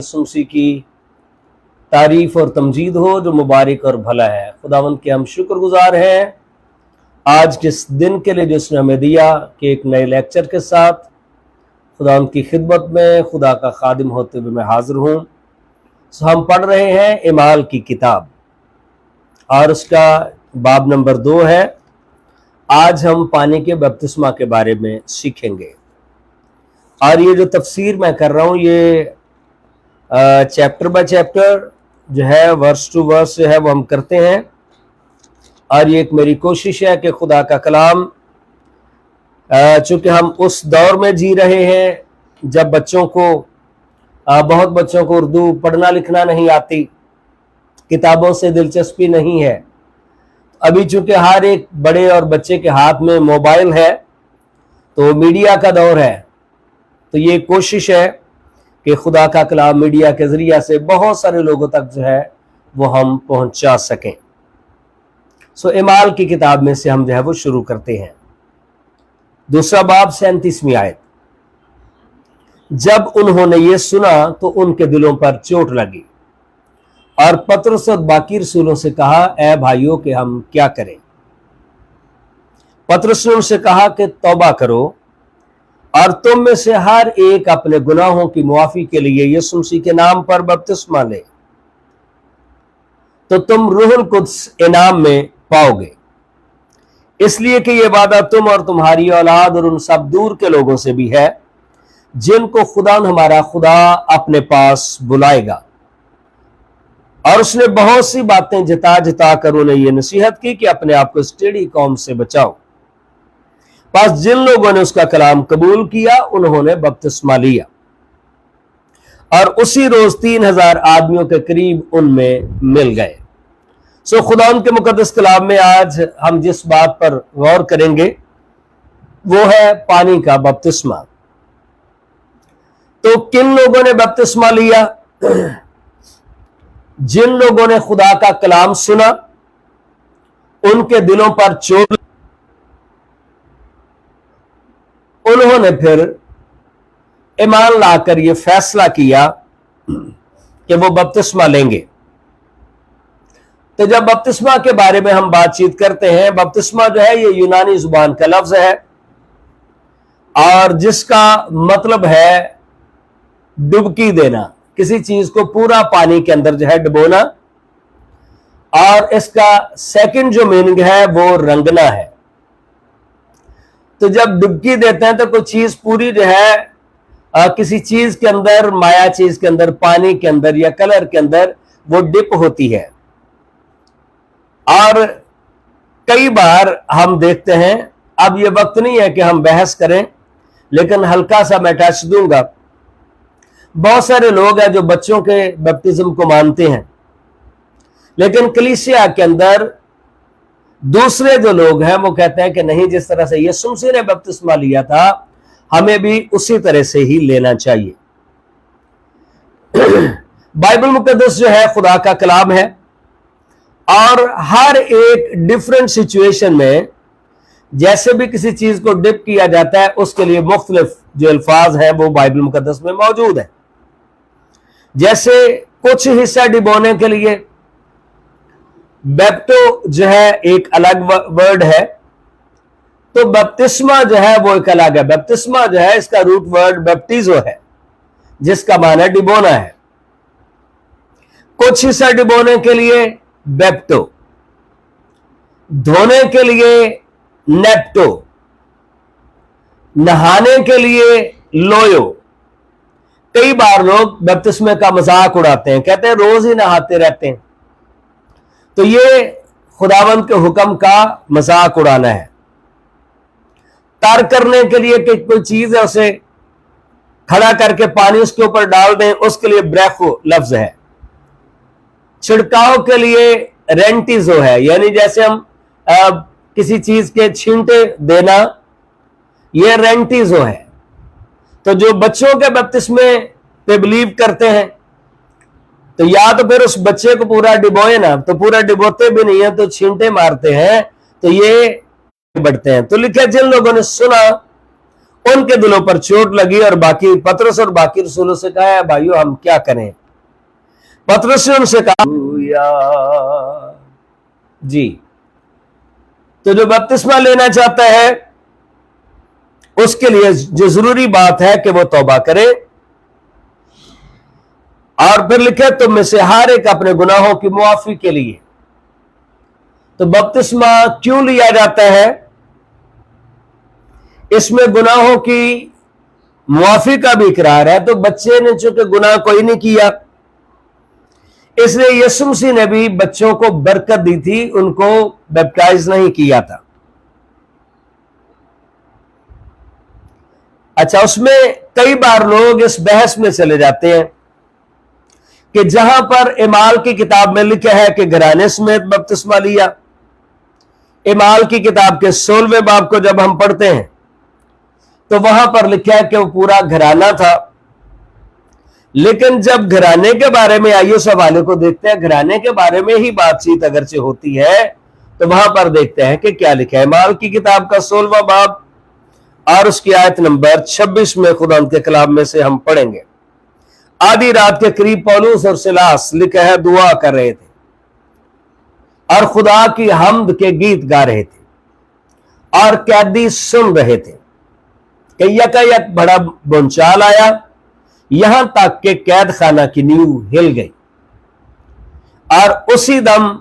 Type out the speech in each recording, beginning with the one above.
सुमसी की तारीफ और तमजीद हो जो मुबारक और भला है। खुदावंद के हम शुक्रगुजार हैं आज के इस दिन के लिए जो उसने हमें दिया कि एक नए लेक्चर के साथ खुदावंद की खिदमत में खुदा का खादिम होते हुए मैं हाजिर हूँ। हम पढ़ रहे हैं इमाल की किताब और उसका बाब नंबर 2 है। आज हम पानी के बपतिस्मा के बारे में सीखेंगे और ये जो तफसीर मैं कर रहा हूँ ये चैप्टर बाय चैप्टर जो है वर्स टू वर्स जो है वो हम करते हैं और ये एक मेरी कोशिश है कि खुदा का कलाम चूँकि हम उस दौर में जी रहे हैं जब बहुत बच्चों को उर्दू पढ़ना लिखना नहीं आती, किताबों से दिलचस्पी नहीं है। अभी चूँकि हर एक बड़े और बच्चे के हाथ में मोबाइल है तो मीडिया का दौर है, तो ये कोशिश है कि खुदा का कलाम मीडिया के ज़रिया से बहुत सारे लोगों तक जो है वो हम पहुंचा सकें। सो इमाल की किताब में से हम जो है वो शुरू करते हैं। दूसरा बाब 37वीं आयत। जब उन्होंने ये सुना तो उनके दिलों पर चोट लगी और पतरस और बाकी रसूलों से कहा, ऐ भाइयों कि हम क्या करें। पतरस ने उनसे कहा कि तौबा करो और तुम में से हर एक अपने गुनाहों की मुआफी के लिए यीशु मसीह के नाम पर बपतिस्मा ले, तो तुम रूहुल कुद्स इनाम में पाओगे। इसलिए कि यह वादा तुम और तुम्हारी औलाद और उन सब दूर के लोगों से भी है जिनको खुदा हमारा खुदा अपने पास बुलाएगा। और उसने बहुत सी बातें जता जता कर उन्हें यह नसीहत की कि अपने आप को इस टेढ़ी कौम से बचाओ। बस जिन लोगों ने उसका कलाम कबूल किया उन्होंने बपतिस्मा लिया और उसी रोज 3000 आदमियों के करीब उनमें मिल गए। सो खुदा के मुकद्दस कलाम में आज हम जिस बात पर गौर करेंगे वो है पानी का बपतिस्मा। तो किन लोगों ने बपतिस्मा लिया? जिन लोगों ने खुदा का कलाम सुना, उनके दिलों पर चोट, उन्होंने फिर ईमान लाकर यह फैसला किया कि वो बपतिस्मा लेंगे। तो जब बपतिस्मा के बारे में हम बातचीत करते हैं, बपतिस्मा जो है ये यूनानी जुबान का लफ्ज है और जिसका मतलब है डुबकी देना, किसी चीज को पूरा पानी के अंदर जो है डुबोना। और इसका सेकंड जो मीनिंग है वो रंगना है। तो जब डुबकी देते हैं तो कोई चीज पूरी जो है किसी चीज के अंदर, माया चीज के अंदर, पानी के अंदर या कलर के अंदर वो डिप होती है। और कई बार हम देखते हैं, अब ये वक्त नहीं है कि हम बहस करें, लेकिन हल्का सा मैं टच दूंगा। बहुत सारे लोग हैं जो बच्चों के बपतिज्म को मानते हैं, लेकिन कलीसिया के अंदर दूसरे जो लोग हैं वो कहते हैं कि नहीं, जिस तरह से यीशु मसीह ने बपतिस्मा लिया था हमें भी उसी तरह से ही लेना चाहिए। बाइबल मुकद्दस जो है खुदा का कलाम है और हर एक डिफरेंट सिचुएशन में जैसे भी किसी चीज को डिप किया जाता है उसके लिए मुख्तलिफ जो अल्फाज हैं वो बाइबल मुकद्दस में मौजूद है। जैसे कुछ हिस्सा डिबोने के लिए बैप्टो जो है एक अलग वर्ड है, तो बपतिस्मा जो है वो एक अलग है। बपतिस्मा जो है इसका रूट वर्ड बैप्टिजो है जिसका माना डिबोना है। कुछ हिस्सा डिबोने के लिए बैप्टो, धोने के लिए नेप्टो, नहाने के लिए लोयो। कई बार लोग बपतिस्मे का मजाक उड़ाते हैं, कहते हैं रोज ही नहाते रहते हैं। तो ये खुदावंद के हुक्म का मजाक उड़ाना है। तर करने के लिए कि कोई चीज है उसे खड़ा करके पानी उसके ऊपर डाल दें, उसके लिए ब्रेखो लफ्ज है। छिड़काव के लिए रेंटिजो है, यानी जैसे हम किसी चीज के छींटे देना, ये रेंटिजो है। तो जो बच्चों के बपतिस्मे पे बिलीव करते हैं तो या तो फिर उस बच्चे को पूरा डिबोए ना, तो पूरा डिबोते भी नहीं है तो छींटे मारते हैं, तो ये बढ़ते हैं। तो लिखा जिन लोगों ने सुना उनके दिलों पर चोट लगी और बाकी पतरस और बाकी रसूलों से कहा, भाइयों हम क्या करें? पतरस ने उनसे कहा जी, तो जो बपतिस्मा लेना चाहता है उसके लिए जो जरूरी बात है कि वो तौबा करे, और फिर लिखे तुम में से हर एक अपने गुनाहों की मुआफी के लिए। तो बपतिस्मा क्यों लिया जाता है? इसमें गुनाहों की मुआफी का भी इकरार है। तो बच्चे ने चूंकि गुनाह कोई नहीं किया, इसलिए यीशु मसीह ने भी बच्चों को बरकत दी थी, उनको बैप्टाइज नहीं किया था। अच्छा, उसमें कई बार लोग इस बहस में चले जाते हैं कि जहां पर इमाल की किताब में लिखा है कि घराने समेत बपतिस्मा लिया, इमाल की किताब के 16वें बाब को जब हम पढ़ते हैं तो वहां पर लिखा है कि वो पूरा घराना था। लेकिन जब घराने के बारे में आइए उस हवाले को देखते हैं, घराने के बारे में ही बातचीत अगरचे होती है, तो वहां पर देखते हैं कि क्या लिखा है। इमाल की किताब का 16वां बाब और उसकी आयत नंबर 26 में खुदा के कलाम में से हम पढ़ेंगे। आधी रात के करीब पौलुस और सिलास लिखा है दुआ कर रहे थे और खुदा की हम्द के गीत गा रहे थे और कैदी सुन रहे थे कि यकायक बड़ा भूचाल आया, यहां तक कि कैद खाना की नींव हिल गई और उसी दम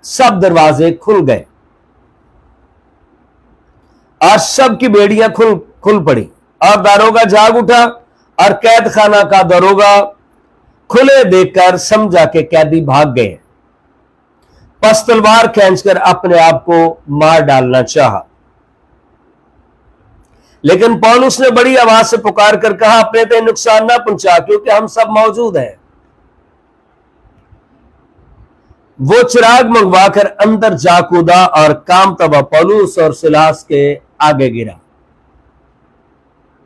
सब दरवाजे खुल गए और सब की बेड़ियां खुल पड़ी और दारोगा जाग उठा और कैद खाना का दरोगा खुले देखकर समझा के कैदी भाग गए। पस तलवार खींचकर अपने आप को मार डालना चाहा, लेकिन पौलुस ने बड़ी आवाज से पुकार कर कहा, अपने ते नुकसान ना पहुंचा, क्योंकि हम सब मौजूद हैं। वो चिराग मंगवाकर अंदर जा कूदा और कामता हुआ पौलुस और सिलास के आगे गिरा।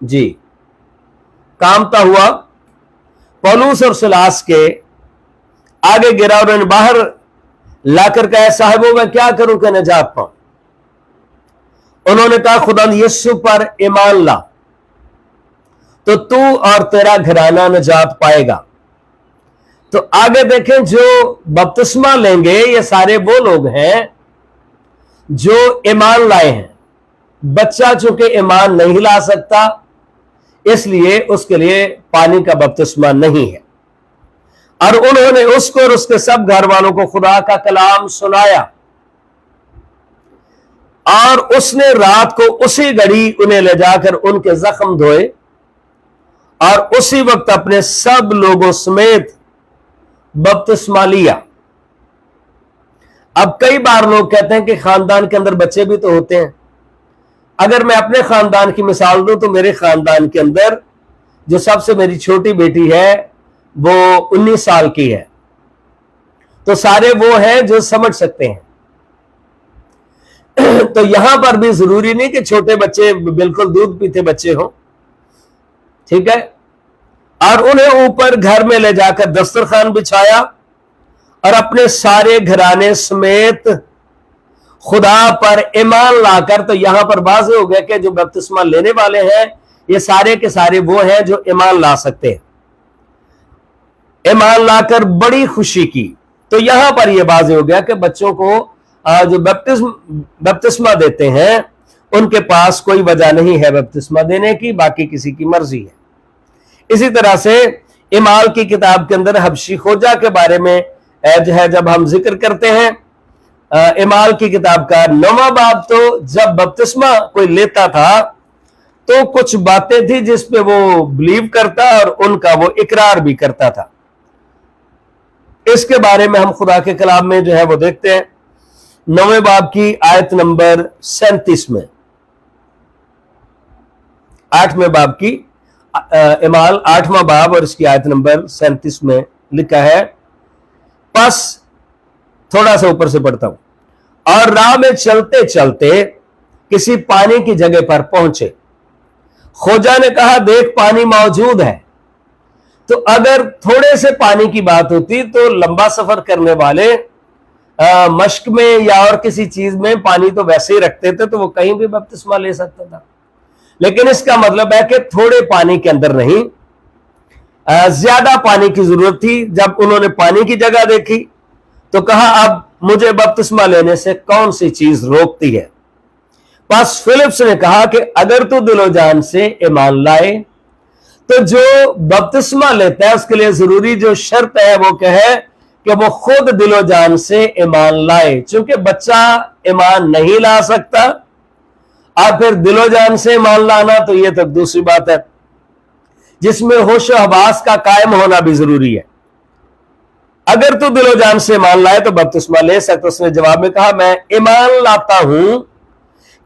जी, कामता हुआ पौलुस और सिलास के आगे गिरा और उन्हें बाहर लाकर कहा, साहिबों मैं क्या करूं कि नजात पाऊं? उन्होंने कहा, खुदा यीशु पर ईमान ला तो तू और तेरा घराना नजात पाएगा। तो आगे देखें, जो बपतिस्मा लेंगे ये सारे वो लोग हैं जो ईमान लाए हैं। बच्चा चूंकि ईमान नहीं ला सकता, इसलिए उसके लिए पानी का बपतिस्मा नहीं है। और उन्होंने उसको और उसके सब घर वालों को खुदा का कलाम सुनाया और उसने रात को उसी घड़ी उन्हें ले जाकर उनके जख्म धोए और उसी वक्त अपने सब लोगों समेत बपतिस्मा लिया। अब कई बार लोग कहते हैं कि खानदान के अंदर बच्चे भी तो होते हैं। अगर मैं अपने खानदान की मिसाल दूं तो मेरे खानदान के अंदर जो सबसे मेरी छोटी बेटी है वो 19 साल की है। तो सारे वो हैं जो समझ सकते हैं। तो यहां पर भी जरूरी नहीं कि छोटे बच्चे बिल्कुल दूध पीते बच्चे हों, ठीक है। और उन्हें ऊपर घर में ले जाकर दस्तरखान बिछाया और अपने सारे घराने समेत खुदा पर ईमान लाकर, तो यहां पर वाज़ेह हो गया कि जो बपतिस्मा लेने वाले हैं ये सारे के सारे वो हैं जो ईमान ला सकते हैं। ईमान लाकर बड़ी खुशी की। तो यहां पर यह वाज़ेह हो गया कि बच्चों को जो बपतिस्मा देते हैं उनके पास कोई वजह नहीं है बपतिस्मा देने की, बाकी किसी की मर्जी है। इसी तरह से इमाल की किताब के अंदर हबशी खोजा के बारे में जो है जब हम जिक्र करते हैं, इमाल की किताब का 9वां बाब, तो जब बपतिस्मा कोई लेता था तो कुछ बातें थी जिस पे वो बिलीव करता और उनका वो इकरार भी करता था। इसके बारे में हम खुदा के कलाम में जो है वो देखते हैं 9वें बाब की आयत नंबर 37 में। 8वें बाब की इमाल 8वां बाब और इसकी आयत नंबर 37 में लिखा है, बस थोड़ा सा ऊपर से पढ़ता हूं, और राह में चलते चलते किसी पानी की जगह पर पहुंचे। खोजा ने कहा, देख पानी मौजूद है। तो अगर थोड़े से पानी की बात होती तो लंबा सफर करने वाले मश्क में या और किसी चीज में पानी तो वैसे ही रखते थे, तो वो कहीं भी बपतिस्मा ले सकता था। लेकिन इसका मतलब है कि थोड़े पानी के अंदर नहीं, ज्यादा पानी की जरूरत थी। जब उन्होंने पानी की जगह देखी तो कहा अब मुझे बपतिस्मा लेने से कौन सी चीज रोकती है। बस फिलिप्स ने कहा कि अगर तू दिलो जान से ईमान लाए तो जो बपतिस्मा लेता है उसके लिए जरूरी जो शर्त है वो क्या है कि वो खुद दिलो जान से ईमान लाए। चूंकि बच्चा ईमान नहीं ला सकता, आप फिर दिलो जान से ईमान लाना तो ये तो दूसरी बात है, जिसमें होश हवास का कायम होना भी जरूरी है। अगर तू दिलो जान से ईमान लाए तो बपतिस्मा ले सकता। उसने जवाब में कहा मैं ईमान लाता हूं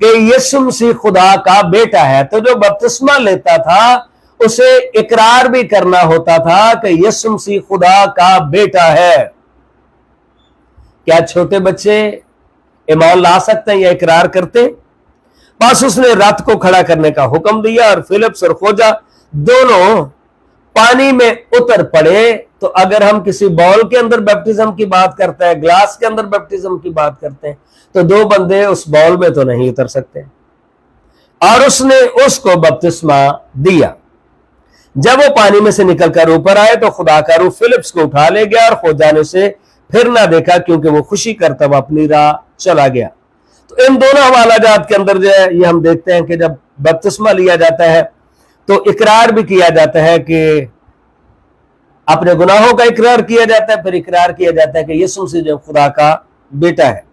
कि यीशु मसीह खुदा का बेटा है। तो जो बपतिस्मा लेता था उसे इकरार भी करना होता था कि यीशु मसीह खुदा का बेटा है। क्या छोटे बच्चे ईमान ला सकते हैं या इकरार करते? बस उसने रथ को खड़ा करने का हुक्म दिया और फिलिप्स और खोजा दोनों पानी में उतर पड़े। तो अगर हम किसी बॉल के अंदर बैप्टिज्म की बात करते हैं, ग्लास के अंदर बैप्टिज्म की बात करते हैं, तो दो बंदे उस बॉल में तो नहीं उतर सकते। और उसने उसको बपतिस्मा दिया। जब वो पानी में से निकलकर ऊपर आए तो खुदा का रूह फिलिप्स को उठा ले गया और खोजा ने उसे फिर ना देखा, क्योंकि वो खुशी करता हुआ अपनी राह चला गया। तो इन दोनों हवालाजात के अंदर जो है ये हम देखते हैं कि जब बपतिस्मा लिया जाता है तो इकरार भी किया जाता है कि अपने गुनाहों का इकरार किया जाता है, फिर इकरार किया जाता है कि यीशु मसीह जो खुदा का बेटा है।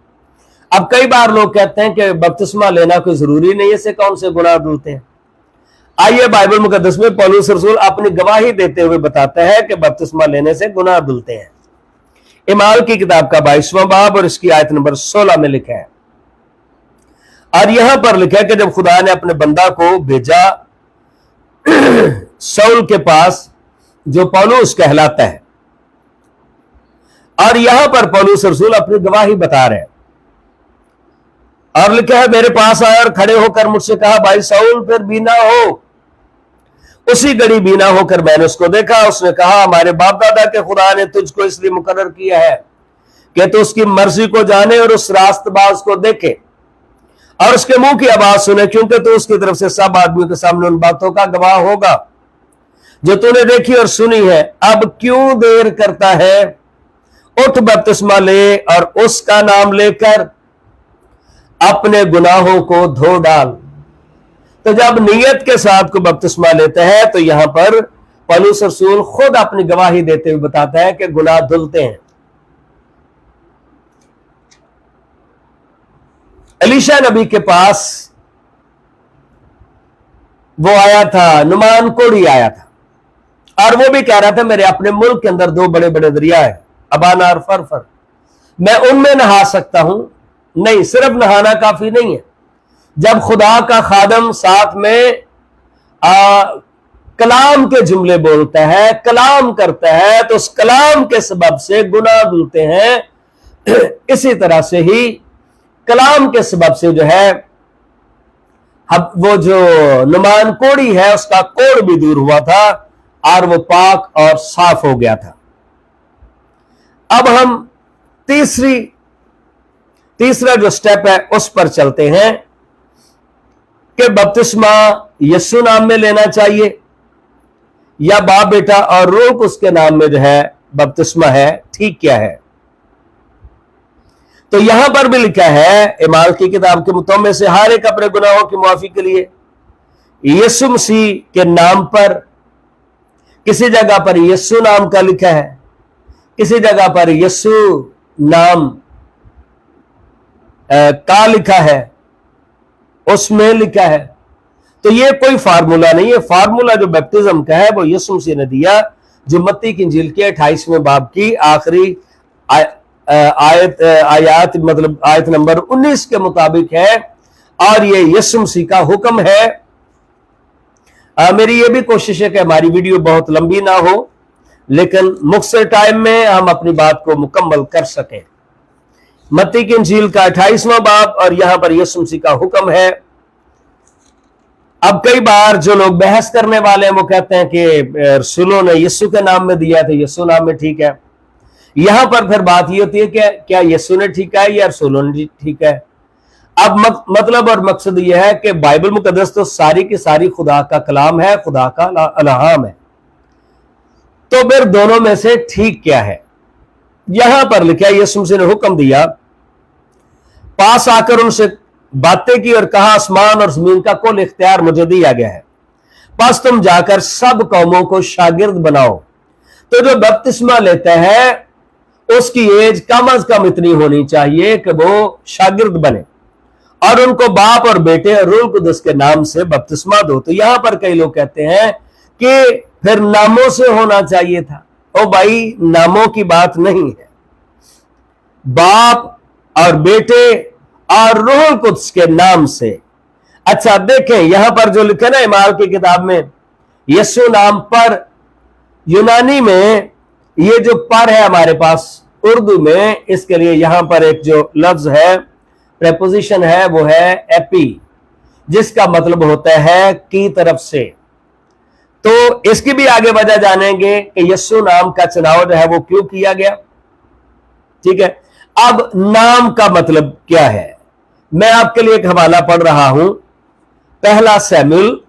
अब कई बार लोग कहते हैं कि बपतिस्मा लेना कोई जरूरी नहीं है, इससे कौन से गुनाह धुलते हैं। आइए बाइबल मुकद्दस में पौलुस रसूल अपनी गवाही देते हुए बताता है कि बपतिस्मा लेने से गुनाह धुलते हैं। इमाल की किताब का 22वां बाब और इसकी आयत नंबर 16 में लिखा है, और यहां पर लिखा है कि जब खुदा ने अपने बंदा को भेजा शाऊल के पास जो पौलुस कहलाता है, और यहां पर पौलुस रसूल अपनी गवाही बता रहे हैं और लिखा है मेरे पास आया और खड़े होकर मुझसे कहा भाई शाऊल फिर बीना हो। उसी घड़ी बीना होकर मैंने उसको देखा। उसने कहा हमारे बाप दादा के खुदा ने तुझको इसलिए मुकर्रर किया है कि तू उसकी मर्जी को जाने और उस रास्तबाज को देखे और उसके मुंह की आवाज सुने, क्योंकि तू उसकी तरफ से सब आदमियों के सामने उन बातों का गवाह होगा जो तूने देखी और सुनी है। अब क्यों देर करता है, उठ बपतिस्मा ले और उसका नाम लेकर अपने गुनाहों को धो डाल। तो जब नियत के साथ को बपतिस्मा लेते हैं तो यहां पर पौलुस रसूल खुद अपनी गवाही देते हुए बताता है कि गुनाह धुलते हैं। एलीशा नबी के पास वो आया था, नुमान कोढ़ी आया था, और वो भी कह रहा था मेरे अपने मुल्क के अंदर दो बड़े बड़े दरिया है, अबाना और फरफर, मैं उनमें नहा सकता हूं। नहीं, सिर्फ नहाना काफी नहीं है। जब खुदा का खादम साथ में कलाम के जुमले बोलता है, कलाम करता है, तो उस कलाम के सबब से गुनाह धुलते हैं। इसी तरह से ही कलाम के सबब से जो है अब वो जो नुमान कोढ़ी है उसका कोढ़ भी दूर हुआ था और वो पाक और साफ हो गया था। अब हम तीसरा जो स्टेप है उस पर चलते हैं कि बपतिस्मा यीशु नाम में लेना चाहिए या बाप बेटा और रूह उसके नाम में जो है बपतिस्मा है, ठीक क्या है। तो यहां पर भी लिखा है इमाल की किताब के मुतों में से हर एक अपने गुनाहों की मुआफी के लिए यीशु मसीह के नाम पर, किसी जगह पर यीशु नाम का लिखा है, किसी जगह पर यीशु नाम का लिखा है, उसमें लिखा है। तो ये कोई फार्मूला नहीं है। फार्मूला जो बैप्टिज्म का है वो यीशु मसीह ने दिया, जो मत्ती की इंजील के 28वें बाब की आखिरी आयत मतलब आयत नंबर 19 के मुताबिक है, और ये यीशु मसीह का हुक्म है। मेरी ये भी कोशिश है कि हमारी वीडियो बहुत लंबी ना हो, लेकिन मुख्तसर टाइम में हम अपनी बात को मुकम्मल कर सकें। मत्ती की इंजील का 28वां बाब और यहां पर यीशु मसीह का हुक्म है। अब कई बार जो लोग बहस करने वाले हैं वो कहते हैं कि रसूलों ने यीशु के नाम में दिया तो यीशु नाम में ठीक है। यहां पर फिर बात ये होती है कि क्या यीशु ने ठीक है या रसूलों ने ठीक है। अब मतलब और मकसद यह है कि बाइबल मुकद्दस तो सारी की सारी खुदा का कलाम है, खुदा का इल्हाम है। तो फिर दोनों में से ठीक क्या है? यहां पर लिखा है, यीशु मसीह ने हुक्म दिया, पास आकर उनसे बातें की और कहा, आसमान और जमीन का कुल इख्तियार मुझे दिया गया है, बस तुम जाकर सब कौमों को शागिर्द बनाओ। तो जो बपतिस्मा लेता है उसकी एज कम अज कम इतनी होनी चाहिए कि वो शागिर्द बने, और उनको बाप और बेटे और रूह कुदस के नाम से बपतिस्मा दो। तो यहां पर कई लोग कहते हैं कि फिर नामों से होना चाहिए था। ओ भाई, नामों की बात नहीं है, बाप और बेटे और रूह कुदस के नाम से। अच्छा देखें, यहां पर जो लिखा ना इमाल की किताब में, यीशु नाम पर, यूनानी में ये जो पर है हमारे पास उर्दू में, इसके लिए यहां पर एक जो लफ्ज है, प्रेपोजिशन है, वो है एपी, जिसका मतलब होता है की तरफ से। तो इसकी भी आगे वजह जानेंगे कि यीशु नाम का चुनाव जो है वो क्यों किया गया। ठीक है, अब नाम का मतलब क्या है? मैं आपके लिए एक हवाला पढ़ रहा हूं, पहला शमूएल,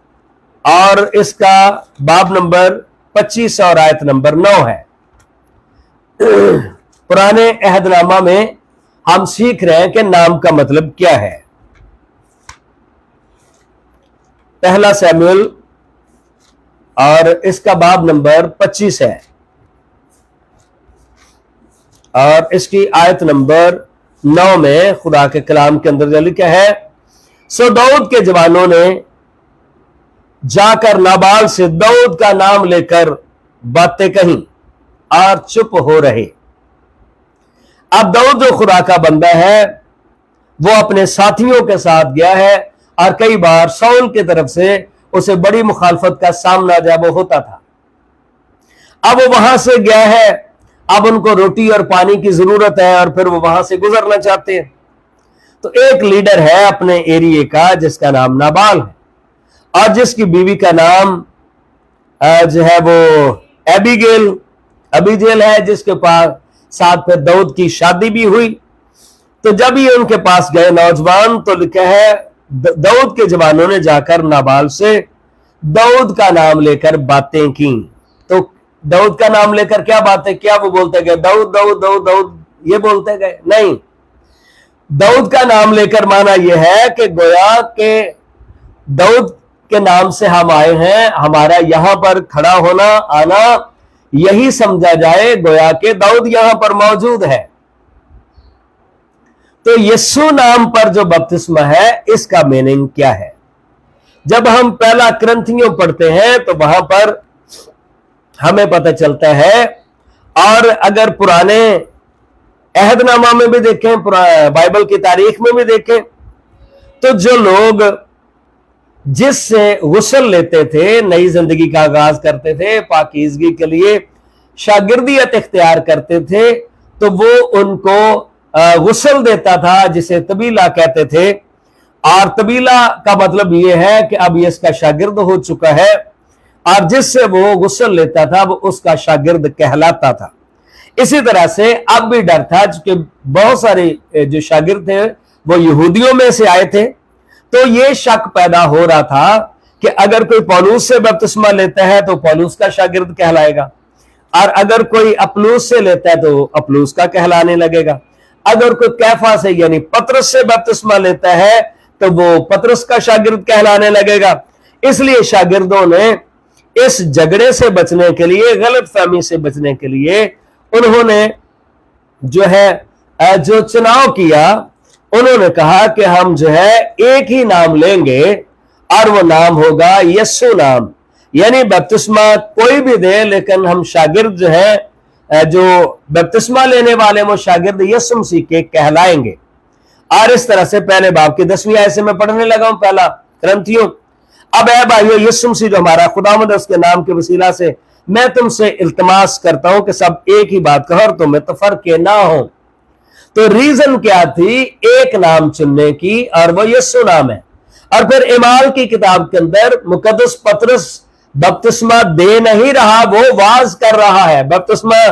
और इसका बाब नंबर 25 और आयत नंबर 9 है। पुराने अहदनामा में हम सीख रहे हैं कि नाम का मतलब क्या है। पहला शमूएल और इसका बाब नंबर 25 है, और इसकी आयत नंबर 9 में खुदा के कलाम के अंदर जो लिखा है, सो दाऊद के जवानों ने जाकर नाबाल से दाऊद का नाम लेकर बातें कहीं और चुप हो रहे। अब दाऊद जो खुदा का बंदा है, वो अपने साथियों के साथ गया है, और कई बार शाऊल की तरफ से उसे बड़ी मुखालफत का सामना जब होता था। अब वो वहां से गया है, अब उनको रोटी और पानी की जरूरत है, और फिर वो वहां से गुजरना चाहते हैं। तो एक लीडर है अपने एरिया का जिसका नाम नाबाल है, और जिसकी बीवी का नाम जो है वो अबीजेल है, जिसके पास साथ फिर दाऊद की शादी भी हुई। तो जब ये उनके पास गए नौजवान, तो लिखा है दाऊद के जवानों ने जाकर नाबाल से दाऊद का नाम लेकर बातें की। तो दाऊद का नाम लेकर क्या बातें, क्या वो बोलते गए दाऊद दाऊद दाऊद दाऊद, ये बोलते गए? नहीं, दाऊद का नाम लेकर माना यह है कि गोया के दाऊद के नाम से हम आए हैं, हमारा यहां पर खड़ा होना आना यही समझा जाए गोया के दाऊद यहां पर मौजूद है। तो यीशु नाम पर जो बपतिस्मा है, इसका मीनिंग क्या है? जब हम पहला क्रंथियों पढ़ते हैं तो वहां पर हमें पता चलता है, और अगर पुराने अहदनामा में भी देखें, बाइबल की तारीख में भी देखें, तो जो लोग जिससे गुस्ल लेते थे, नई जिंदगी का आगाज करते थे, पाकीज़गी के लिए शागिर्दियत इख्तियार करते थे, तो वो उनको गुस्ल देता था, जिसे तबीला कहते थे। और तबीला का मतलब ये है कि अब ये इसका शागिर्द हो चुका है, और जिससे वो गुस्ल लेता था वो उसका शागिर्द कहलाता था। इसी तरह से अब भी डर था, क्योंकि बहुत सारे जो शागिर्द थे वो यहूदियों में से आए थे। तो ये शक पैदा हो रहा था कि अगर कोई पौलुस से बपतिस्मा लेता है तो पौलुस का शागिर्द कहलाएगा, और अगर कोई अपलूस से लेता है तो अपलूस का कहलाने लगेगा। अगर कोई कैफा से यानी पतरस से बपतिस्मा लेता है तो वो पतरस का शागिर्द कहलाने लगेगा। इसलिए शागिर्दों ने इस झगड़े से बचने के लिए, गलत फहमी से बचने के लिए, उन्होंने जो है जो चुनाव किया, उन्होंने कहा कि हम जो है एक ही नाम लेंगे, और वो नाम होगा यीशु नाम। यानी बपतिस्मा कोई भी दे, लेकिन हम शागिर्द जो है, जो बपतिस्मा लेने वाले वो शागिर्द यीशु मसीह के कहलाएंगे। और इस तरह से पहले बाब की 10वीं आयत से मैं पढ़ने लगा हूं, पहला क्रंथियों। अब है भाइयों, यीशु मसीह जो हमारा खुदावंद, उसके नाम के वसीला से मैं तुमसे इल्तमास करता हूं कि सब एक ही बात कहो और तुम्हें तफरके ना हो। तो रीजन क्या थी एक नाम चुनने की, और वो यीशु नाम है। और फिर इमाल की किताब के अंदर मुकद्दस पतरस बपतिस्मा दे नहीं रहा, वो वाज कर रहा है। बपतिस्मा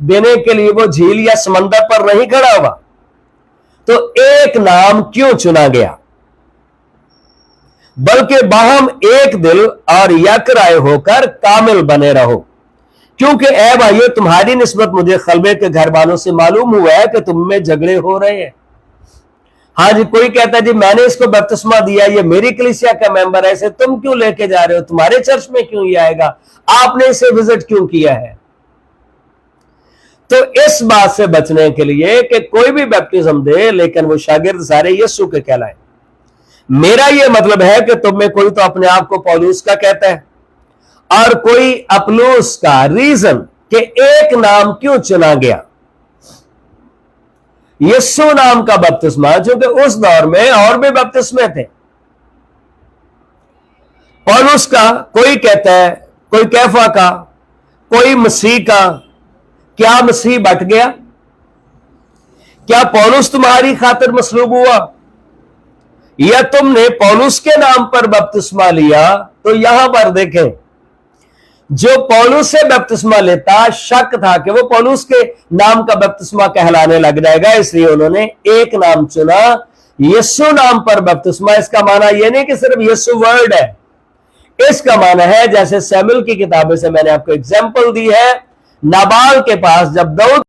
देने के लिए वो झील या समंदर पर नहीं खड़ा हुआ, तो एक नाम क्यों चुना गया? बल्कि बाहम एक दिल और यक राय होकर कामिल बने रहो, क्योंकि ए भाइयों, तुम्हारी निस्बत मुझे खलबे के घर वालों से मालूम हुआ है कि तुम में झगड़े हो रहे हैं। हाँ जी, कोई कहता है जी मैंने इसको बपतिस्मा दिया, ये मेरी कलीसिया का मेंबर है, इसे तुम क्यों लेके जा रहे हो, तुम्हारे चर्च में क्यों ये आएगा, आपने इसे विजिट क्यों किया है? तो इस बात से बचने के लिए कि कोई भी बैप्टिज्म दे लेकिन वो शागिर्द सारे यीशु के कहलाए। मेरा यह मतलब है कि तुम में कोई तो अपने आप को पौलुस का कहता है और कोई अपुल्लोस का। रीजन कि एक नाम क्यों चुना गया, यीशु नाम का बपतिस्मा, क्योंकि उस दौर में और भी बपतिस्मे थे। पौलुस का कोई कहता है, कोई कैफा का, कोई मसीह का। क्या मसीह बट गया? क्या पौलुस तुम्हारी खातिर मसलूब हुआ, या तुमने पौलुस के नाम पर बपतिस्मा लिया? तो यहां पर देखें, जो पौलुस से बपतिस्मा लेता, शक था कि वो पौलुस के नाम का बपतिस्मा कहलाने लग जाएगा, इसलिए उन्होंने एक नाम चुना, यीशु नाम पर बपतिस्मा। इसका माना यह नहीं कि सिर्फ यीशु वर्ड है, इसका माना है जैसे सैमुएल की किताबों से मैंने आपको एग्जाम्पल दी है, नाबाल के पास जब दाऊद